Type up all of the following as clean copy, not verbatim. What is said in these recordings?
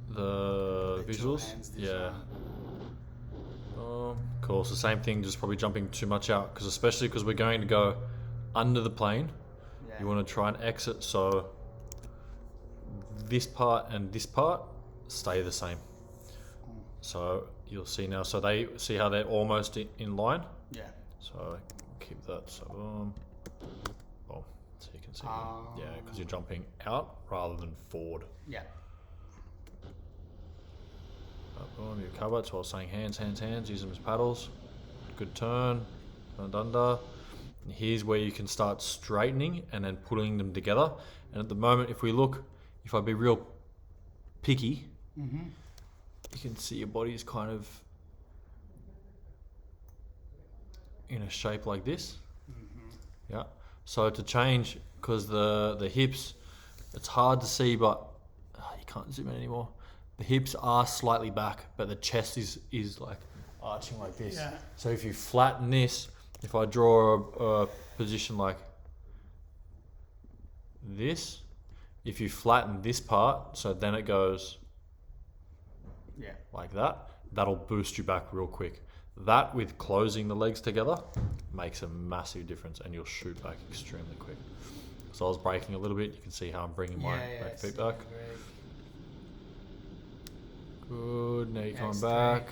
the visuals. Yeah. Cool. So same thing, just probably jumping too much out, because especially because we're going to go under the plane. Yeah. You want to try and exit so this part and this part stay the same. So you'll see now. So they see how they're almost in line. Yeah. So keep that. So well, so you can see. Yeah, because you're jumping out rather than forward. Yeah. Boom, you cover. So I was saying hands, hands, hands. Use them as paddles. Good turn. Downunder. And here's where you can start straightening and then putting them together. And at the moment, if we look, if I be real picky, you can see your body is kind of in a shape like this. Yeah. So to change, because the hips, it's hard to see, but you can't zoom in anymore. The hips are slightly back, but the chest is like arching like this. Yeah. So if you flatten this, if I draw a position like this, if you flatten this part, so then it goes like that, that'll boost you back real quick. That with closing the legs together makes a massive difference, and you'll shoot back extremely quick. So I was braking a little bit. You can see how I'm bringing my back feet back. Good. Now you're coming back.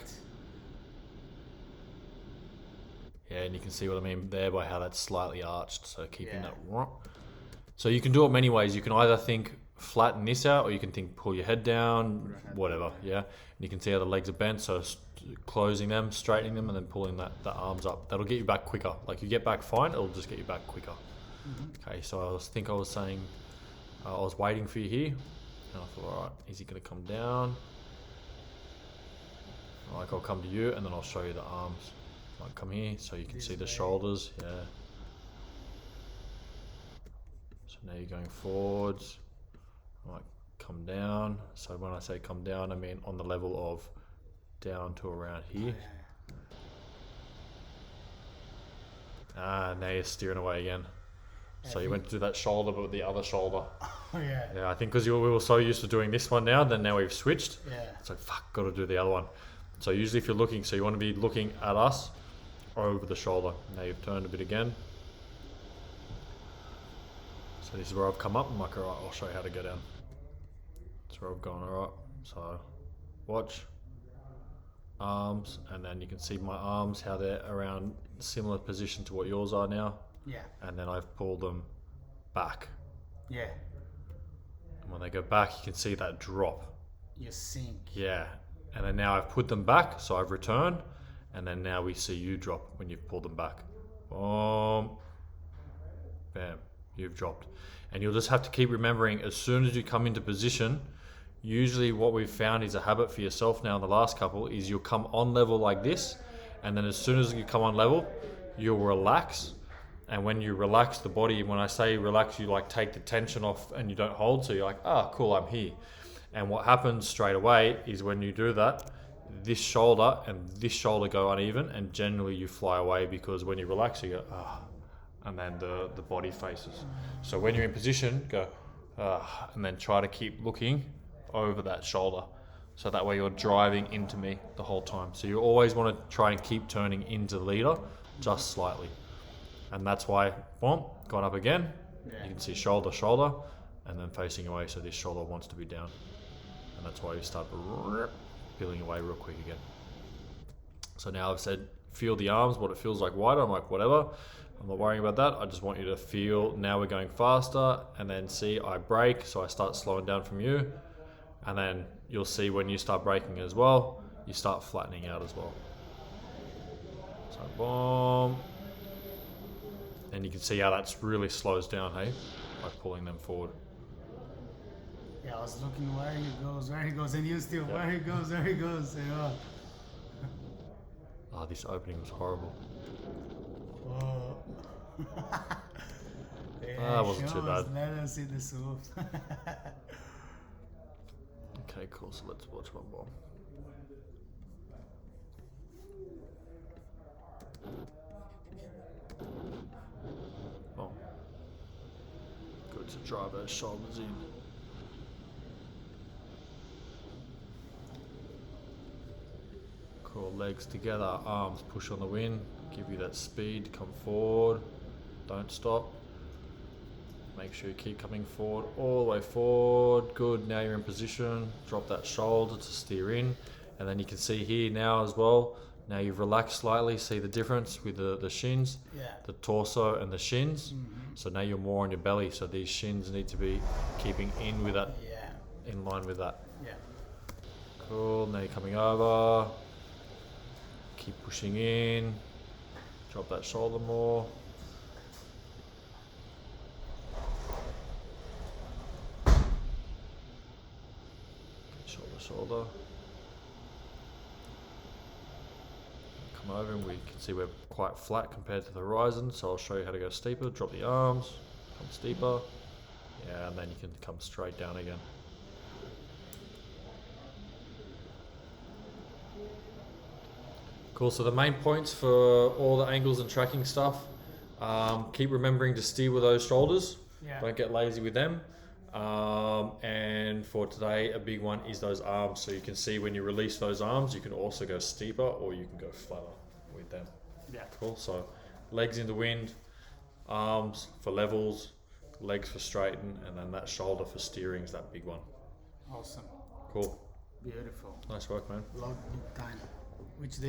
Yeah, and you can see what I mean there by how that's slightly arched. So keeping that. So you can do it many ways. You can either think flatten this out, or you can think pull your head down, whatever. Yeah, and you can see how the legs are bent. So closing them, straightening them, and then pulling the arms up. That'll get you back quicker. Like you get back fine, it'll just get you back quicker. Okay, so I was saying, I was waiting for you here, and I thought, all right, is he gonna come down? Like I'll come to you, and then I'll show you the arms. Like come here, so you can see the shoulders. Yeah. So now you're going forwards. Like come down. So when I say come down, I mean on the level of down to around here. Now you're steering away again. So you went to do that shoulder, but with the other shoulder. Yeah, I think because we were so used to doing this one now we've switched. Yeah. It's like, fuck, got to do the other one. So usually if you're looking, so you want to be looking at us over the shoulder. Now you've turned a bit again. So this is where I've come up. I'm like, all right, I'll show you how to go down. That's where I've gone, all right. So watch. Arms, and then you can see my arms, how they're around similar position to what yours are now. Yeah. And then I've pulled them back. Yeah. And when they go back, you can see that drop. You sink. Yeah. And then now I've put them back, so I've returned, and then now we see you drop when you've pulled them back. Boom. Bam. You've dropped. And you'll just have to keep remembering, as soon as you come into position, usually what we've found is a habit for yourself now in the last couple is you'll come on level like this, and then as soon as you come on level, you'll relax. And when you relax the body, when I say relax, you like take the tension off and you don't hold. So you're like, ah, cool, I'm here. And what happens straight away is when you do that, this shoulder and this shoulder go uneven, and generally you fly away, because when you relax, you go, ah, and then the body faces. So when you're in position, go, ah, and then try to keep looking over that shoulder. So that way you're driving into me the whole time. So you always want to try and keep turning into the leader just slightly. And that's why, boom, gone up again. You can see shoulder, shoulder, and then facing away. So this shoulder wants to be down. And that's why you start peeling away real quick again. So now I've said, feel the arms, what it feels like wider. I'm like, whatever. I'm not worrying about that. I just want you to feel, now we're going faster, and then see I brake. So I start slowing down from you. And then you'll see when you start braking as well, you start flattening out as well. So boom. And you can see how that's really slows down, hey, by pulling them forward. Yeah, I was looking where he goes, and you still, where he goes. Yeah. Oh, this opening was horrible. Whoa. That wasn't too bad. Let us see the soup. Okay, cool. So let's watch one more. Oh. Good to drive those shoulders in. legs together, arms push on the wind, give you that speed, come forward, don't stop. Make sure you keep coming forward, all the way forward. Good, now you're in position. Drop that shoulder to steer in. And then you can see here now as well, now you've relaxed slightly, see the difference with the shins, the torso and the shins. So now you're more on your belly, so these shins need to be keeping in with that, in line with that. Cool, now you're coming over. Keep pushing in. Drop that shoulder more. Shoulder. Come over and we can see we're quite flat compared to the horizon, so I'll show you how to go steeper. Drop the arms, come steeper, and then you can come straight down again. Cool, so the main points for all the angles and tracking stuff, keep remembering to steer with those shoulders, don't get lazy with them. And for today, a big one is those arms. So you can see when you release those arms, you can also go steeper or you can go flatter with them. Cool. So legs in the wind, arms for levels, legs for straighten, and then that shoulder for steering is that big one. Awesome. Cool. Beautiful. Nice work, man. Long time. Which day